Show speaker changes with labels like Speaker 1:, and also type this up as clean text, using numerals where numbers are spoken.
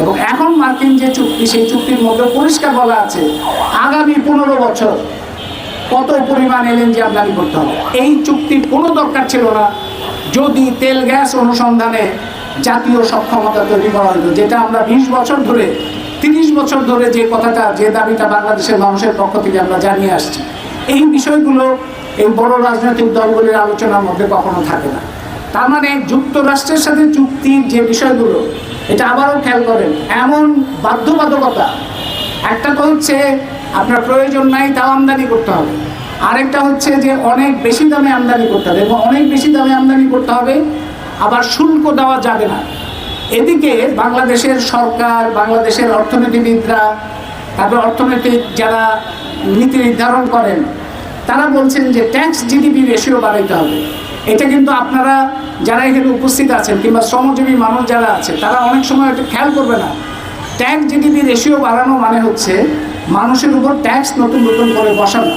Speaker 1: এবং এখন মার্কিন যে চুক্তি, সেই চুক্তির মধ্যে পরিষ্কার বলা আছে আগামী 15 বছর কত পরিমাণ এলএনজি আমদানি করতে হবে। এই চুক্তির কোনো দরকার ছিল না যদি তেল গ্যাস অনুসন্ধানে জাতীয় সক্ষমতা তৈরি করা হতো, যেটা আমরা 20 বছর ধরে 30 বছর ধরে যে কথাটা, যে দাবিটা বাংলাদেশের মানুষের পক্ষ থেকে আমরা জানিয়ে আসছি। এই বিষয়গুলো এই বড় রাজনৈতিক দলগুলির আলোচনার মধ্যে কখনো থাকে না। তার মানে যুক্তরাষ্ট্রের সাথে চুক্তির যে বিষয়গুলো, এটা আবারও খেয়াল করেন, এমন বাধ্যবাধকতা, একটা তো হচ্ছে আপনার প্রয়োজন নাই তাও আমদানি করতে হবে, আরেকটা হচ্ছে যে অনেক বেশি দামে আমদানি করতে হবে, এবং অনেক বেশি দামে আমদানি করতে হবে আবার শুল্ক দেওয়া যাবে না। এদিকে বাংলাদেশের সরকার, বাংলাদেশের অর্থনীতিবিদরা, তারপর অর্থনৈতিক যারা নীতি নির্ধারণ করেন, তারা বলছেন যে ট্যাক্স জিডিপি রেশিও বাড়াইতে হবে। এটা কিন্তু আপনারা যারা এখানে উপস্থিত আছেন কিংবা শ্রমজীবী মানুষ যারা আছে, তারা অনেক সময় এটা খেয়াল করবে না। ট্যাক্স জিডিপি রেশিও বাড়ানো মানে হচ্ছে মানুষের উপর ট্যাক্স নতুন নতুন করে বসানো।